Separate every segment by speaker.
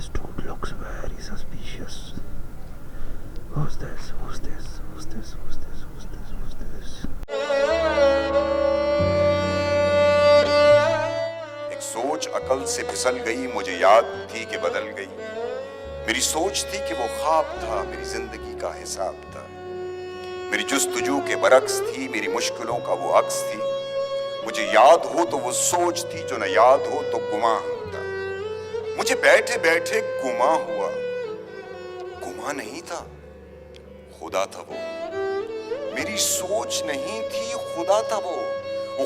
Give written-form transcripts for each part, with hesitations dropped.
Speaker 1: This dude looks very suspicious. Who's this? Who's this? Who's this? Who's this? Who's this? Who's this?
Speaker 2: एक सोच अकल से फिसल गई, मुझे याद थी कि बदल गई। मेरी सोच थी कि वो ख्वाब था, मेरी जिंदगी का हिसाब था। मेरी जुस्तजू के बरक्स थी, मेरी मुश्किलों का वो अक्स थी। मुझे याद हो तो वो सोच थी, जो न याद हो तो गुमा होता। मुझे बैठे बैठे गुमा हुआ, गुमा नहीं था, खुदा था वो। मेरी सोच नहीं थी, खुदा था वो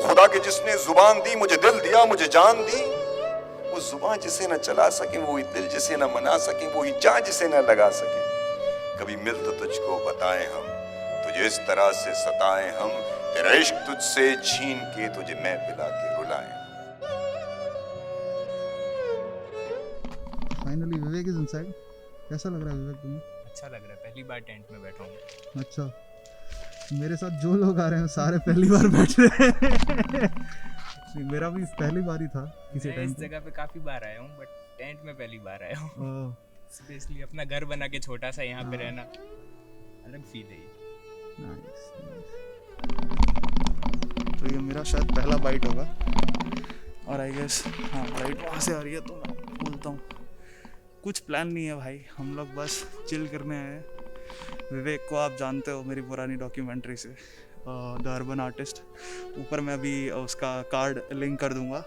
Speaker 2: खुदा के जिसने जुबान दी, मुझे दिल दिया, मुझे जान दी। वो जुबान जिसे न चला सके, वो दिल जिसे न मना सके, वो जान जिसे न लगा सके। कभी मिल तो तुझको बताएं हम, तुझे इस तरह से सताएं हम, तेरा इश्क तुझसे छीन के तुझे मैं पिला के रुलाएं।
Speaker 3: Finally Vivek is inside. कैसा लग रहा है विवेक तुम्हें?
Speaker 4: अच्छा लग रहा है, पहली बार टेंट में बैठा हूँ।
Speaker 3: अच्छा, मेरे साथ जो लोग आ रहे हैं सारे पहली बार बैठ रहे हैं। मेरा भी पहली बार ही था किसी
Speaker 4: मैं
Speaker 3: टाइम
Speaker 4: इस जगह पे काफी बार आया हूँ, बट टेंट में पहली बार आया हूँ। स्पेशली अपना घर बना के छोटा सा यहाँ पे रहना अलग फील है।
Speaker 3: नाइस। तो ये मेरा शायद पहला बाइट होगा और आई गेस हाँ लाइट वहाँ से आ रही है तो मैं बोलता हूँ। कुछ प्लान नहीं है भाई, हम लोग बस चिल करने आए हैं। विवेक को आप जानते हो मेरी पुरानी डॉक्यूमेंट्री से, द अर्बन आर्टिस्ट। ऊपर मैं अभी उसका कार्ड लिंक कर दूंगा।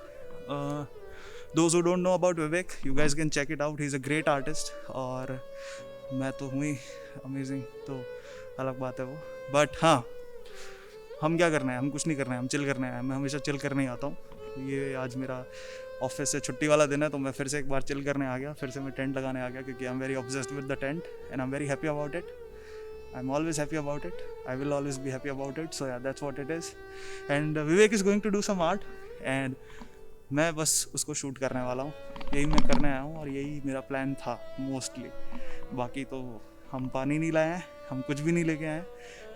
Speaker 3: Those who don't know about Vivek, you guys can check it out. He is a great artist और मैं तो हूँ ही अमेजिंग, तो अलग बात है वो। बट हाँ, हम क्या करना है, हम कुछ नहीं करना है, हम चिल करना है। मैं हमेशा चिल करने ही आता हूँ। ये आज मेरा ऑफिस से छुट्टी वाला दिन है, तो मैं फिर से एक बार चिल करने आ गया, फिर से मैं टेंट लगाने आ गया, क्योंकि I am very obsessed with the tent and I am very happy about it. I am always happy about it, I will always be happy about it. So yeah that's what it is. And Vivek is going to do some art and मैं बस उसको shoot करने वाला हूँ। यही मैं करने आया हूँ और यही मेरा प्लान था मोस्टली। बाकी तो हम पानी नहीं लाए हैं, हम कुछ भी नहीं लेके आए हैं,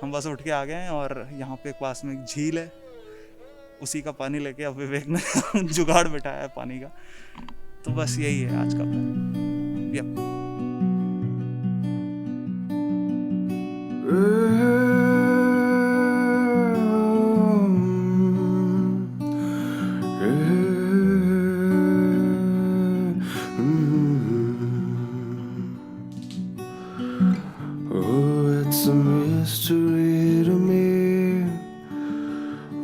Speaker 3: हम बस उठ के आ गए हैं। और यहाँ पे पास में एक झील है, उसी का पानी लेके अब विवेक ने जुगाड़ बिठाया है पानी का। तो बस यही है आज का plan. Yup.
Speaker 1: It's a mystery to me.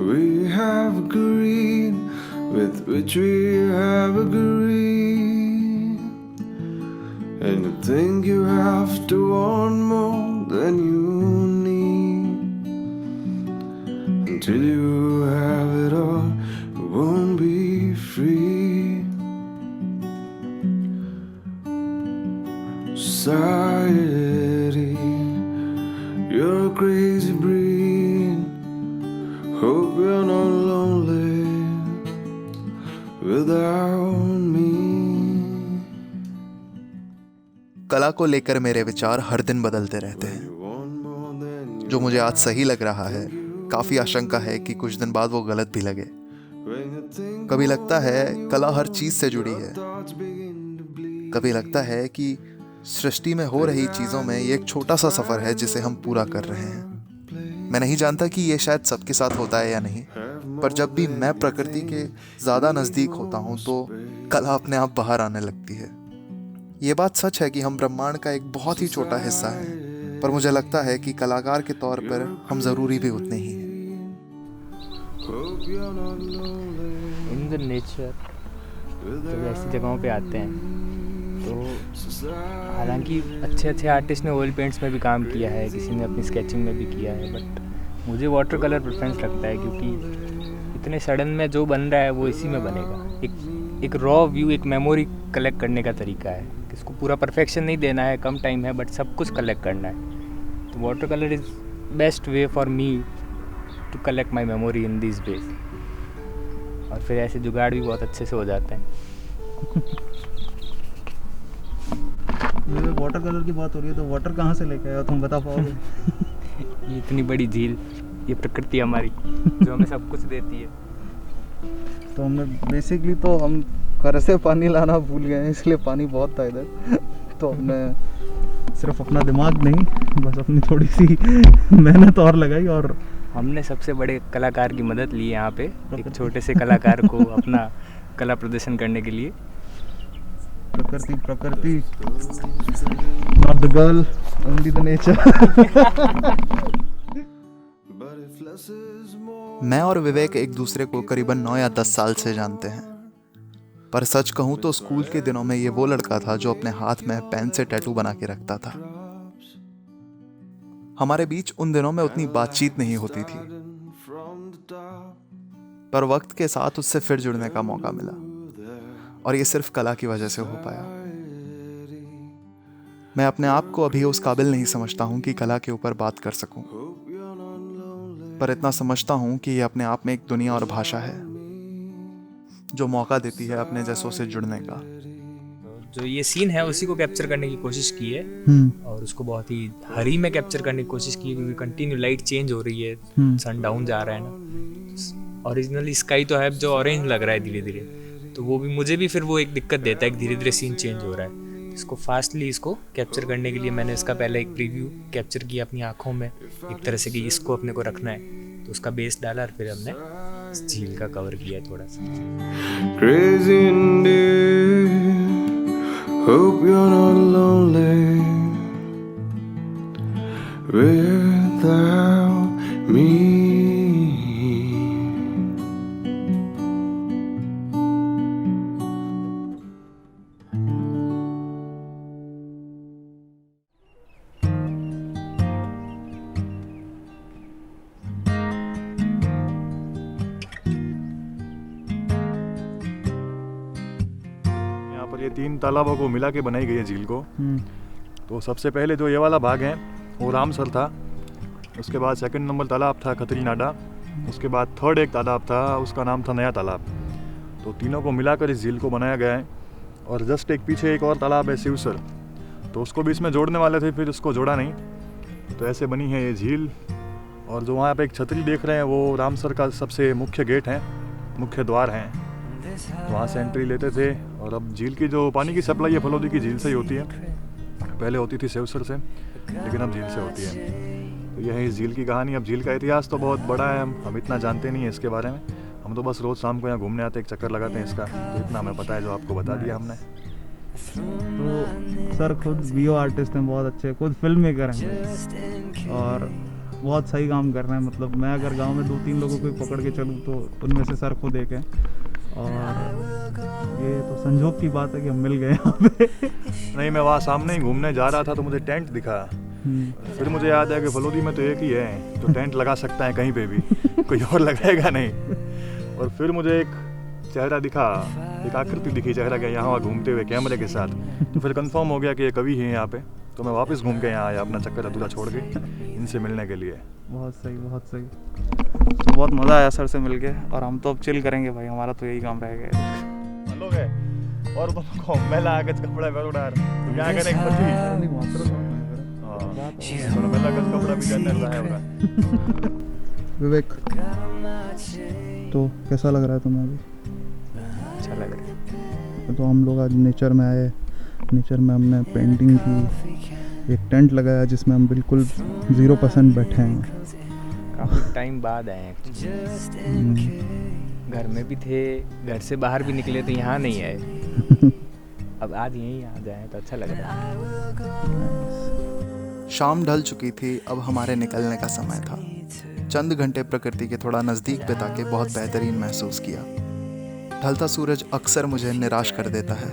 Speaker 1: We have agreed with which we have agreed, and you think you have to want more than you need. Until you have it all, you won't be free. Society, you're a crazy breed. Hope you're not lonely without me.
Speaker 5: कला को लेकर मेरे विचार हर दिन बदलते रहते हैं। जो मुझे आज सही लग रहा है, काफ़ी आशंका है कि कुछ दिन बाद वो गलत भी लगे। कभी लगता है कला हर चीज़ से जुड़ी है, कभी लगता है कि सृष्टि में हो रही चीज़ों में ये एक छोटा सा सफ़र है जिसे हम पूरा कर रहे हैं। मैं नहीं जानता कि ये शायद सबके साथ होता है या नहीं, पर जब भी मैं प्रकृति के ज़्यादा नज़दीक होता हूँ तो कला अपने आप बाहर आने लगती है। ये बात सच है कि हम ब्रह्मांड का एक बहुत ही छोटा हिस्सा है, पर मुझे लगता है कि कलाकार के तौर पर हम ज़रूरी भी उतने ही हैं।
Speaker 4: इन द नेचर जब ऐसी जगहों पे आते हैं तो हालांकि अच्छे आर्टिस्ट ने ऑयल पेंट्स में भी काम किया है, किसी ने अपनी स्केचिंग में भी किया है, बट मुझे वाटर कलर प्रेफरेंस लगता है, क्योंकि इतने सडन में जो बन रहा है वो इसी में बनेगा। एक रॉ व्यू, एक मेमोरी कलेक्ट करने का तरीका है। इसको पूरा परफेक्शन नहीं देना है, कम टाइम है, बट सब कुछ कलेक्ट करना है। तो water colour is best way for me to collect my memory in this ways. और फिर ऐसे जुगाड़ भी बहुत अच्छे से हो जाते हैं।
Speaker 3: वाटर कलर की बात हो रही है, तो वाटर कहाँ से लेके आया तुम बता पाओगे?
Speaker 4: ये इतनी बड़ी झील, ये प्रकृति हमारी जो हमें सब कुछ देती है।
Speaker 3: तो हमने बेसिकली तो हम घर से पानी लाना भूल गए हैं, इसलिए पानी बहुत था इधर। तो हमने सिर्फ अपना दिमाग नहीं, बस अपनी थोड़ी सी मेहनत और लगाई और
Speaker 4: हमने सबसे बड़े कलाकार की मदद ली यहाँ पे, एक छोटे से कलाकार को अपना कला प्रदर्शन करने के लिए।
Speaker 3: प्रकृति not the girl, only the nature.
Speaker 5: मैं और विवेक एक दूसरे को करीबन 9 या 10 साल से जानते हैं, पर सच कहूं तो स्कूल के दिनों में ये वो लड़का था जो अपने हाथ में पेन से टैटू बना के रखता था। हमारे बीच उन दिनों में उतनी बातचीत नहीं होती थी, पर वक्त के साथ उससे फिर जुड़ने का मौका मिला, और ये सिर्फ कला की वजह से हो पाया। मैं अपने आप को अभी उस काबिल नहीं समझता हूं कि कला के ऊपर बात कर सकूं, पर इतना समझता हूं कि ये अपने आप में एक दुनिया और भाषा है जो मौका देती है अपने जैसों से जुड़ने का।
Speaker 4: जो ये सीन है उसी को कैप्चर करने की कोशिश की है, और उसको बहुत ही हरी में कैप्चर करने की कोशिश की है, क्योंकि कंटिन्यू लाइट चेंज हो रही है, सन डाउन जा रहा है ना। ओरिजिनली स्काई तो है जो ऑरेंज लग रहा है धीरे धीरे, तो वो भी मुझे भी फिर वो एक दिक्कत देता है कि धीरे धीरे सीन चेंज हो रहा है। इसको फास्टली इसको कैप्चर करने के लिए मैंने इसका पहले एक प्रीव्यू कैप्चर किया अपनी आँखों में, एक तरह से कि इसको अपने को रखना है, तो उसका बेस डाला और फिर हमने इस झील का कवर किया थोड़ा सा।
Speaker 1: Crazy India, hope you're not lonely without me.
Speaker 6: पर ये 3 तालाबों को मिला के बनाई गई है झील को। तो सबसे पहले जो ये वाला भाग है वो रामसर था, उसके बाद सेकंड नंबर तालाब था खतरी नाडा, उसके बाद थर्ड एक तालाब था, उसका नाम था नया तालाब। तो तीनों को मिलाकर इस झील को बनाया गया है। और जस्ट एक पीछे एक और तालाब है शिवसर, तो उसको भी इसमें जोड़ने वाले थे, फिर उसको जोड़ा नहीं, तो ऐसे बनी है ये झील। और जो वहाँ पे एक छतरी देख रहे हैं वो रामसर का सबसे मुख्य गेट है, मुख्य द्वार हैं, तो वहाँ से एंट्री लेते थे। और अब झील की जो पानी की सप्लाई है फलोदी की झील से ही होती है, पहले होती थी सेवसर से, लेकिन अब झील से होती है। तो यह है इस झील की कहानी। अब झील का इतिहास तो बहुत बड़ा है, हम इतना जानते नहीं है इसके बारे में, हम तो बस रोज़ शाम को यहाँ घूमने आते, एक चक्कर लगाते हैं इसका, तो इतना हमें पता है जो आपको बता दिया हमने।
Speaker 3: तो सर खुद वीओ आर्टिस्ट हैं, बहुत अच्छे, खुद फिल्म मेकर हैं और बहुत सही काम कर रहे हैं। मतलब मैं अगर गांव में 2-3 लोगों को पकड़ के चलूँ तो उनमें से सर खुद एक है, और ये तो संजोग की बात है कि हम मिल गए यहाँ पे।
Speaker 6: नहीं, मैं वहाँ सामने ही घूमने जा रहा था तो मुझे टेंट दिखा, फिर मुझे याद आया कि फलोदी में तो एक ही है जो टेंट लगा सकता है कहीं पे भी, कोई और लगाएगा नहीं। और फिर मुझे एक चेहरा दिखा, एक आकृति दिखी चेहरा के यहाँ घूमते हुए कैमरे के साथ, तो फिर कंफर्म हो गया कि ये कवि है यहाँ पे। तो मैं वापस घूम के यहाँ आया अपना चक्कर अधूरा छोड़ के इनसे मिलने के लिए।
Speaker 3: बहुत सही, बहुत सही। तो बहुत मज़ा आया सर से मिल के, और हम तो अब चिल करेंगे भाई, हमारा तो यही काम रह गया।
Speaker 6: लोग है और तुमको मेला आगज कपड़ा करो डार क्या करें मेला आगज कपड़ा भी जानने रहा है।
Speaker 3: विवेक, तो कैसा लग रहा है तुम्हें अभी?
Speaker 4: अच्छा लग रहा है।
Speaker 3: तो हम लोग आज नेचर में आए, नेचर में हमने पेंटिंग की, एक टेंट लगाया जिसमें हम बिल्कुल 0% बैठे हैं।
Speaker 4: काफ़ी टाइम बाद आए एक्चुअली, घर में भी थे, घर से बाहर भी निकले तो यहाँ नहीं आए। अब आज यहीं आ जाए तो अच्छा लग रहा है।
Speaker 5: शाम ढल चुकी थी, अब हमारे निकलने का समय था। चंद घंटे प्रकृति के थोड़ा नज़दीक बिता के बहुत बेहतरीन महसूस किया। ढलता सूरज अक्सर मुझे निराश कर देता है,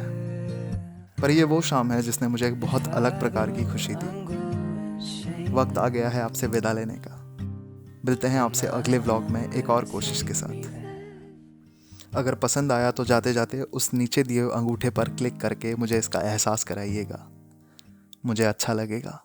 Speaker 5: पर यह वो शाम है जिसने मुझे एक बहुत अलग प्रकार की खुशी दी। वक्त आ गया है आपसे विदा लेने का। मिलते हैं आपसे अगले व्लॉग में एक और कोशिश के साथ। अगर पसंद आया तो जाते जाते उस नीचे दिए अंगूठे पर क्लिक करके मुझे इसका एहसास कराइएगा, मुझे अच्छा लगेगा।